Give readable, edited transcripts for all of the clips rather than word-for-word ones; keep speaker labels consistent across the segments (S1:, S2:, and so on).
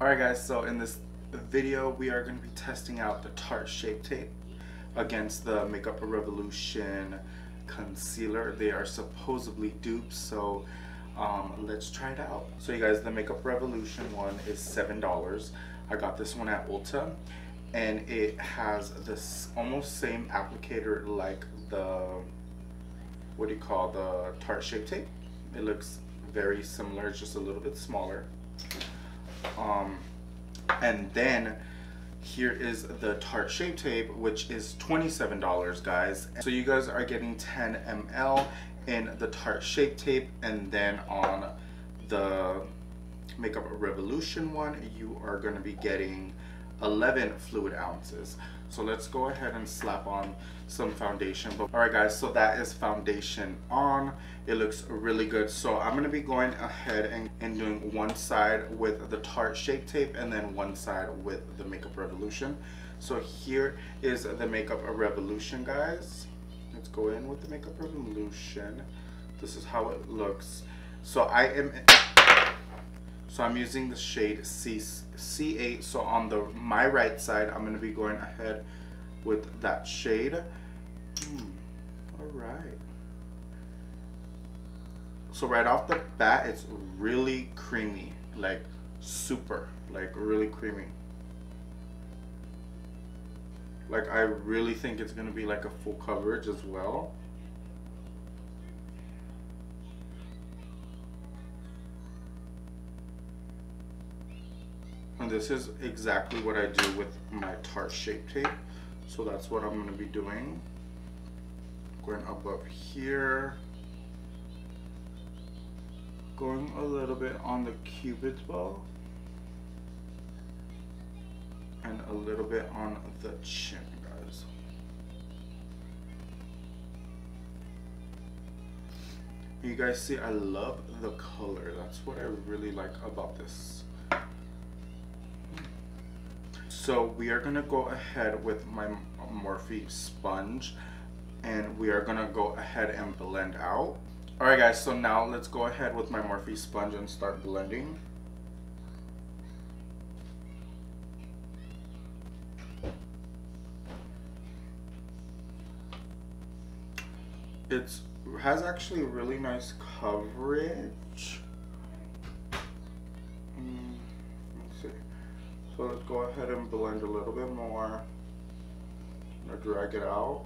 S1: Alright guys, so in this video we are going to be testing out the Tarte Shape Tape against the Makeup Revolution concealer. They are supposedly dupes, so let's try it out. So you guys, the Makeup Revolution one is $7. I got this one at Ulta, and it has this almost same applicator like the, what do you call, the Tarte Shape Tape. It looks very similar, it's just a little bit smaller. And then here is the Tarte Shape Tape, which is $27, guys. So you guys are getting 10 ml in the Tarte Shape Tape, and then on the Makeup Revolution one you are going to be getting 11 fluid ounces. So let's go ahead and slap on some foundation. Alright guys, so that is foundation on. It looks really good. So I'm going to be going ahead and doing one side with the Tarte Shape Tape and then one side with the Makeup Revolution. So here is the Makeup Revolution, guys. Let's go in with the Makeup Revolution. This is how it looks. So I'm using the shade C8. So on my right side, I'm going to be going ahead with that shade. Alright. So right off the bat, it's really creamy. Like super. Like really creamy. Like I really think it's going to be like a full coverage as well. And this is exactly what I do with my Tarte Shape Tape. So that's what I'm going to be doing. Going above here. Going a little bit on the Cupid's bow. And a little bit on the chin, guys. You guys see, I love the color. That's what I really like about this. So we are going to go ahead with my Morphe sponge, and we are going to go ahead and blend out. Alright guys, so now let's go ahead with my Morphe sponge and start blending. It has actually really nice coverage. Let's see. So let's go ahead and blend a little bit more. I'm gonna drag it out.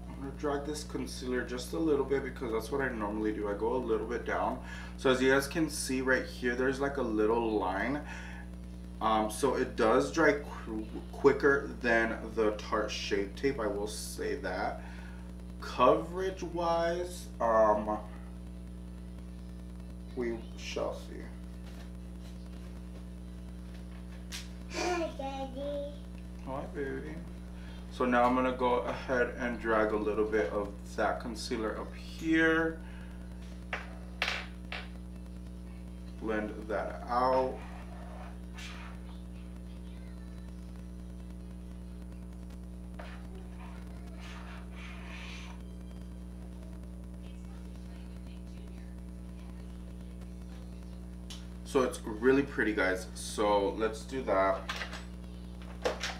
S1: I'm gonna drag this concealer just a little bit because that's what I normally do. I go a little bit down. So as you guys can see right here, there's like a little line. So it does dry quicker than the Tarte Shape Tape, I will say that. Coverage wise, we shall see.
S2: Hi, Daddy.
S1: Hi, baby. So now I'm gonna go ahead and drag a little bit of that concealer up here. Blend that out. So it's really pretty, guys. So let's do that.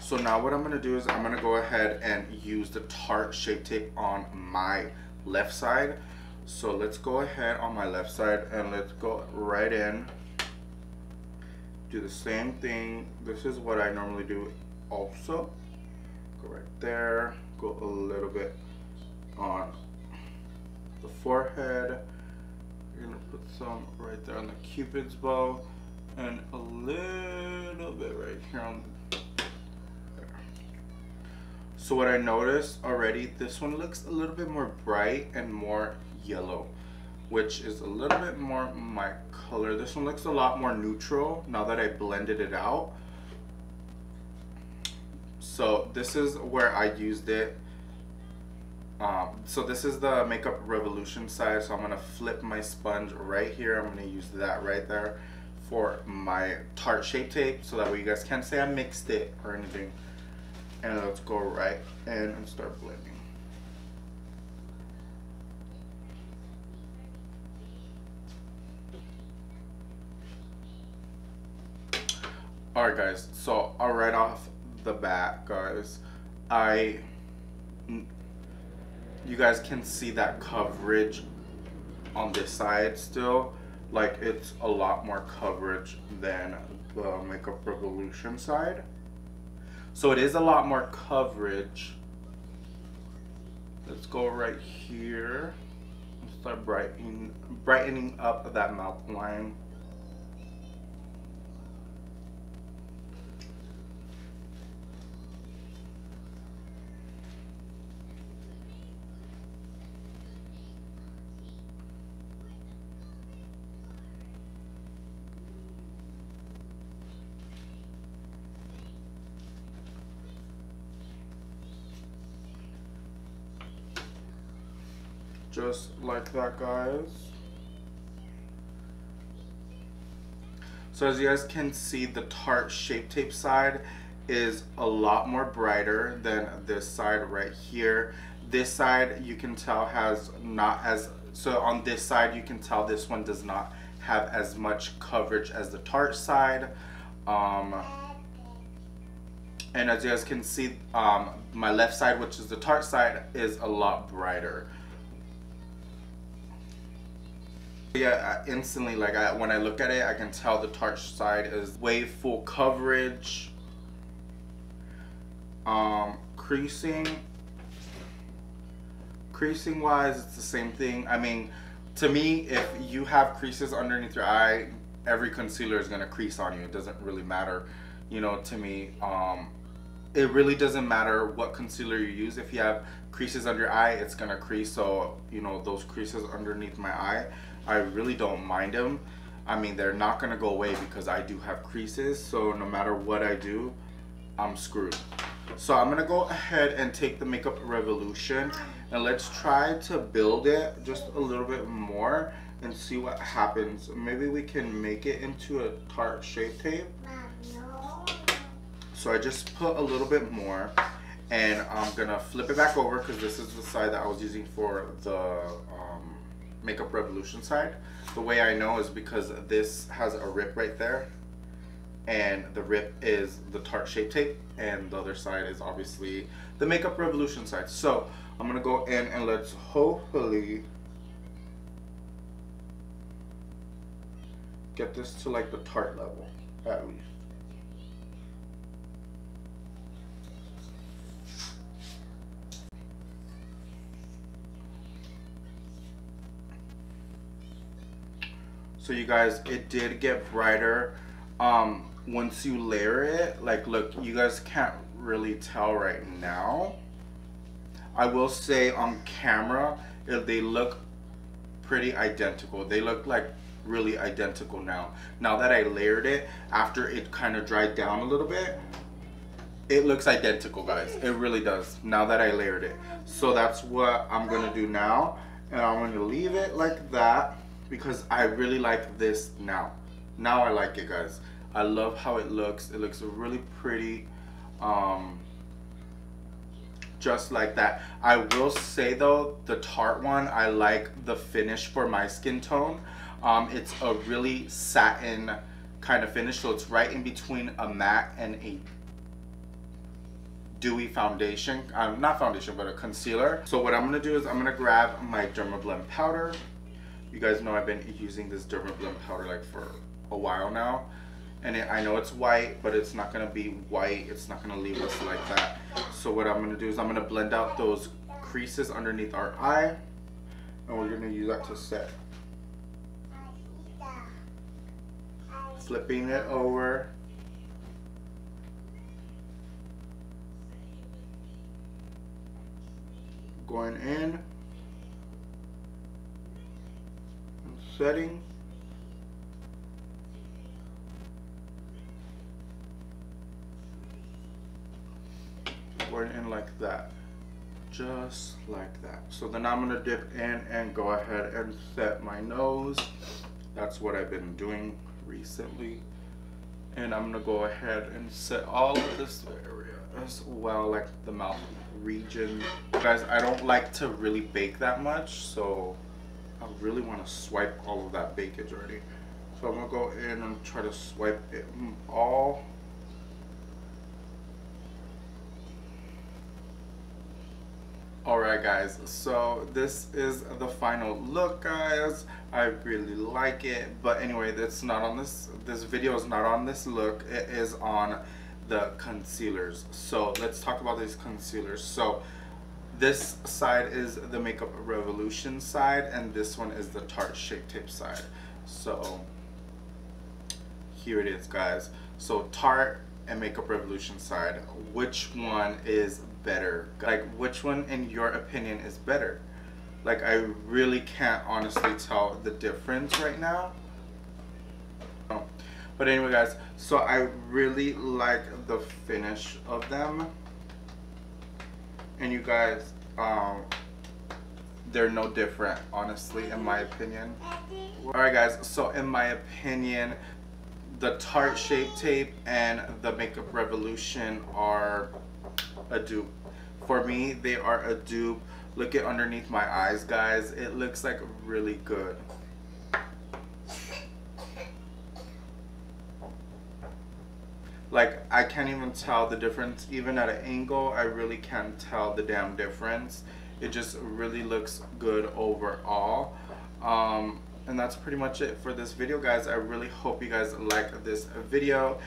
S1: So now what I'm going to do is I'm going to go ahead and use the Tarte Shape Tape on my left side. So let's go ahead on my left side and let's go right in. Do the same thing. This is what I normally do also. Go right there. Go a little bit on the forehead. You're gonna put some right there on the Cupid's bow, and a little bit right here on there. So what I noticed already, this one looks a little bit more bright and more yellow, which is a little bit more my color. This one looks a lot more neutral now that I blended it out. So this is where I used it. So this is the Makeup Revolution side, so I'm going to flip my sponge right here. I'm going to use that right there for my Tarte Shape Tape, so that way you guys can't say I mixed it or anything. And let's go right in and start blending. Alright guys, so right off the bat, guys, you guys can see that coverage on this side still. Like, it's a lot more coverage than the Makeup Revolution side. So it is a lot more coverage. Let's go right here and start brightening up that mouth line. Just like that, guys. So as you guys can see, the Tarte Shape Tape side is a lot more brighter than this side right here. This side you can tell has not as, so on this side you can tell this one does not have as much coverage as the Tarte side. And as you guys can see, my left side, which is the Tarte side, is a lot brighter. Yeah, instantly, like when I look at it, I can tell the Tarte side is way full coverage. Creasing wise, it's the same thing. I mean, to me, if you have creases underneath your eye, every concealer is gonna crease on you. It doesn't really matter, you know, to me. It really doesn't matter what concealer you use. If you have creases under your eye, it's gonna crease. So, you know, those creases underneath my eye, I really don't mind them. I mean, they're not gonna go away because I do have creases. So no matter what I do, I'm screwed. So I'm gonna go ahead and take the Makeup Revolution and let's try to build it just a little bit more and see what happens. Maybe we can make it into a Tarte Shape Tape. So I just put a little bit more and I'm gonna flip it back over because this is the side that I was using for the Makeup Revolution side. The way I know is because this has a rip right there and the rip is the Tarte Shape Tape and the other side is obviously the Makeup Revolution side. So I'm gonna go in and let's hopefully get this to like the Tarte level at least. So you guys, it did get brighter once you layer it. Like, look, you guys can't really tell right now. I will say on camera, they look pretty identical. They look like really identical now. Now that I layered it, after it kind of dried down a little bit, it looks identical, guys. It really does, now that I layered it. So that's what I'm gonna do now. And I'm gonna leave it like that, because I really like this now. Now I like it, guys. I love how it looks. It looks really pretty. Just like that. I will say though, the Tarte one, I like the finish for my skin tone. It's a really satin kind of finish, so it's right in between a matte and a dewy foundation. Not foundation, but a concealer. So what I'm gonna do is I'm gonna grab my Dermablend powder. You guys know I've been using this Dermablend powder like for a while now. And I know it's white, but it's not gonna be white. It's not gonna leave us like that. So what I'm gonna do is I'm gonna blend out those creases underneath our eye. And we're gonna use that to set. Flipping it over. Going in. Setting. Going in like that, just like that. So then I'm gonna dip in and go ahead and set my nose. That's what I've been doing recently. And I'm gonna go ahead and set all of this area. as well, like the mouth region. Guys, I don't like to really bake that much, so I really want to swipe all of that bakage already. So I'm gonna go in and try to swipe it all. Alright guys, so this is the final look, guys. I really like it, but anyway, that's not on this video is not on this look. It is on the concealers. So let's talk about these concealers. So this side is the Makeup Revolution side, and this one is the Tarte Shape Tape side. So here it is, guys. So Tarte and Makeup Revolution side, which one is better? Like, which one in your opinion is better? Like, I really can't honestly tell the difference right now. But anyway, guys, so I really like the finish of them, and you guys, they're no different, honestly, in my opinion. Alright guys, so in my opinion, the Tarte Shape Tape and the Makeup Revolution are a dupe. For me, they are a dupe. Look at underneath my eyes, guys. It looks like really good. Like, I can't even tell the difference. Even at an angle, I really can't tell the damn difference. It just really looks good overall. And that's pretty much it for this video, guys. I really hope you guys like this video.